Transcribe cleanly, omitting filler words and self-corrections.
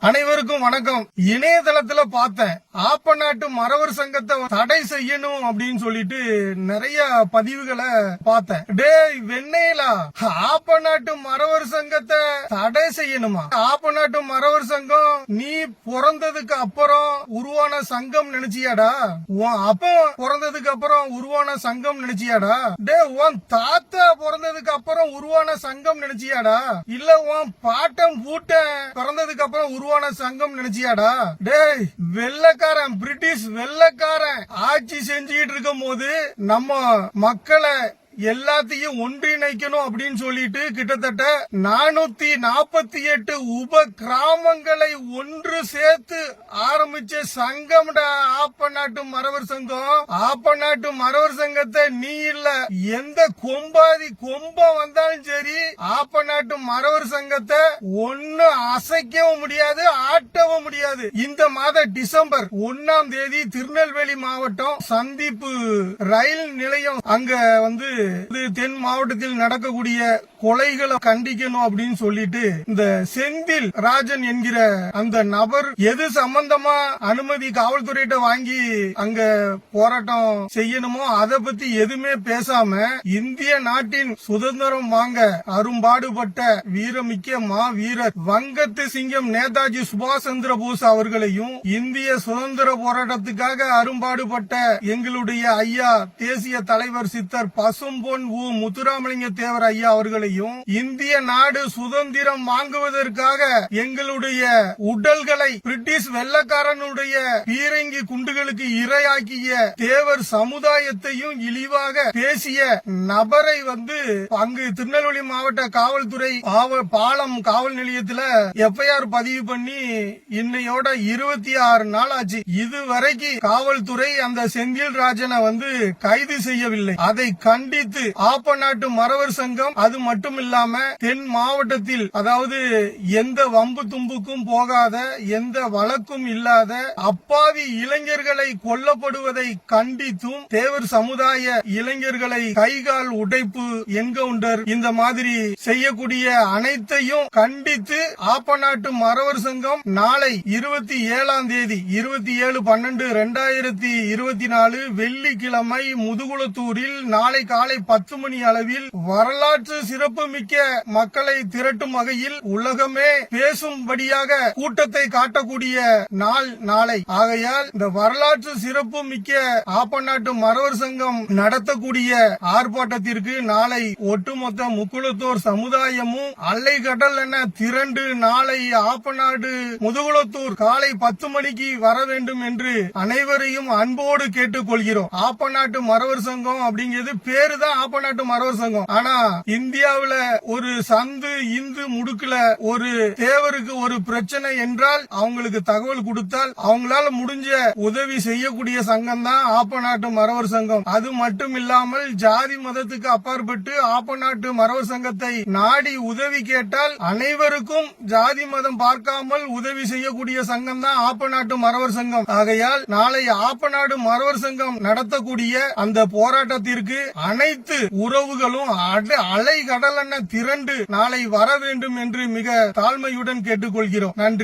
அனைவருக்கும் வணக்கம். இணையதளத்துல பார்த்தேன், ஆப்பநாட்டு மறவர் சங்கத்தை தடை செய்யணும் அப்படின்னு சொல்லிட்டு நிறைய பதிவுகளை பார்த்தேன். டேய் வெண்ணையிலா, ஆப்பநாட்டு மறவர் சங்கத்தை தடை செய்யணுமா? ஆப்பநாட்டு மறவர் சங்கம் நீ பிறந்ததுக்கு அப்புறம் உருவான சங்கம் நினைச்சியாடா? உன் அப்பா பிறந்ததுக்கு அப்புறம் உருவான சங்கம் நினைச்சியாடா? டே உன் தாத்தா பிறந்ததுக்கு அப்புறம் உருவான சங்கம் நினைச்சியாடா? இல்ல உன் பாட்டம் பூட்டன் பிறந்ததுக்கு அப்புறம் உருவான சங்கம் நினைச்சியாடா? டேய் வெள்ளக்காரன், பிரிட்டிஷ் வெள்ளக்காரன் ஆட்சி செஞ்சுக்கிட்டு இருக்கும் போது நம்ம மக்களை எல்லாத்தையும் ஒன்றிணைக்கணும் அப்படின்னு சொல்லிட்டு கிட்டத்தட்ட 448 உப கிராமங்களை ஒன்று சேர்த்து ஆரம்பிச்ச சங்கம்டா ஆப்பநாட்டு மறவர் சங்கம். ஆப்பநாட்டு மறவர் சங்கத்தை நீ இல்ல எந்த கொம்பாதி கொம்பம் வந்தாலும் சரி, ஆப்பநாட்டு மறவர் சங்கத்தை ஒன்னு அசைக்கவும் முடியாது, ஆட்டவும் முடியாது. இந்த மாத டிசம்பர் 1ஆம் தேதி திருநெல்வேலி மாவட்டம் சந்திப்பு ரயில் நிலையம் அங்க வந்து தென் மாவட்டத்தில் நடக்கக்கூடிய கொலைகளை கண்டிக்கணும் அப்படின்னு சொல்லிட்டு இந்த செந்தில் ராஜன் என்கிற அந்த நபர் எது சம்பந்தமா அனுமதி காவல்துறையிட்ட வாங்கி அங்க போராட்டம் செய்யணுமோ அதை பத்தி எதுவுமே பேசாம இந்திய நாட்டின் சுதந்திரம் வாங்க அரும்பாடுபட்ட வீரமிக்க மா வீரர் வங்கத்து சிங்கம் நேதாஜி சுபாஷ் சந்திர போஸ் அவர்களையும், இந்திய சுதந்திர போராட்டத்துக்காக அரும்பாடுபட்ட எங்களுடைய ஐயா தேசிய தலைவர் சித்தர் பசும்பொன் முத்துராமலிங்க தேவர் ஐயா அவர்களையும், இந்திய நாடு சுதந்திரம் வாங்குவதற்காக எங்களுடைய உடல்களை பிரிட்டிஷ் வெள்ளக்காரனுடைய பீரங்கி குண்டுகளுக்கு இரையாக்கிய தேவர் சமுதாயத்தையும் இழிவாக பேசிய நபரை வந்து அங்கு திருநெல்வேலி மாவட்ட காவல்துறை பாலம் காவல் நிலையத்தில் எஃப்ஐஆர் பதிவு பண்ணி இன்னையோட 26 நாள் ஆச்சு. இதுவரைக்கும் காவல்துறை அந்த செந்தில் ராஜனை வந்து கைது செய்யவில்லை. அதை கண்டித்து ஆப்பநாட்டு மறவர் சங்கம் அது மட்டும் இல்லாம தென் மாவட்டத்தில், அதாவது எந்த வம்பு தும்புக்கும் போகாத, எந்த வழக்கும் இல்லாத அப்பாவி இளைஞர்களை கொல்லப்படுவதை கண்டித்தும், தேவர் சமுதாய இளைஞர்களை கைகால் உடைப்பு, என்கவுண்டர் இந்த மாதிரி செய்யக்கூடிய அனைத்தையும் கண்டித்து ஆப்பநாட்டு மறவர் சங்கம் நாளை 27ஆம் தேதி 27/12/2024 வெள்ளிக்கிழமை முதுகுளத்தூரில் நாளை காலை 10 மணி அளவில் வரலாற்று சிறப்பு மிக்க மக்களை திரட்டும் வகையில் உலகமே பேசும்படியாக கூட்டத்தை காட்டக்கூடிய நாள் நாளை. ஆகையால் இந்த வரலாற்று சிறப்பு மிக்க ஆப்பநாட்டு மறவர் சங்கம் நடத்தக்கூடிய ஆர்ப்பாட்டத்திற்கு நாளை ஒட்டுமொத்த முக்குளத்தூர் சமுதாயமும் அலைகடல் என திரண்டு நாளை ஆப்பநாடு முதுகுளத்தூர் காலை 10 மணிக்கு வர வேண்டும் என்று அனைவரையும் அன்போடு கேட்டுக்கொள்கிறோம். ஆப்பநாட்டு மறவர் சங்கம் அப்படிங்கிறது பேரு தான் ஆப்பநாட்டு மறவர் சங்கம். ஆனா இந்தியாவுல ஒரு சந்து இந்து முடுக்குல ஒரு தேவருக்கு ஒரு பிரச்சனை என்றால் அவங்களுக்கு தகவல் கொடுத்தால் அவங்களால முடிஞ்ச உதவி செய்யக்கூடிய சங்கம் தான் ஆப்பநாட்டு மறவர் சங்கம். அது மட்டும் இல்லாமல் ஜாதி மதத்துக்கு அப்பாற்பட்டு ஆப்பநாட்டு மறவர் சங்கத்தை நாடி உதவி கேட்டால் அனைவருக்கும் ஜாதி மதம் பார்க்காமல் உதவி செய்யக்கூடிய சங்கம் தான் ஆப்பநாட்டு மறவர் சங்கம். ஆகையால் நாளை ஆப்பநாடு மறவர் சங்கம் நடத்தக்கூடிய அந்த போராட்டத்திற்கு அனைத்து உறவுகளும் அலை கடலென திரண்டு நாளை வர வேண்டும் என்று மிக தாழ்மையுடன் கேட்டுக்கொள்கிறோம். நன்றி.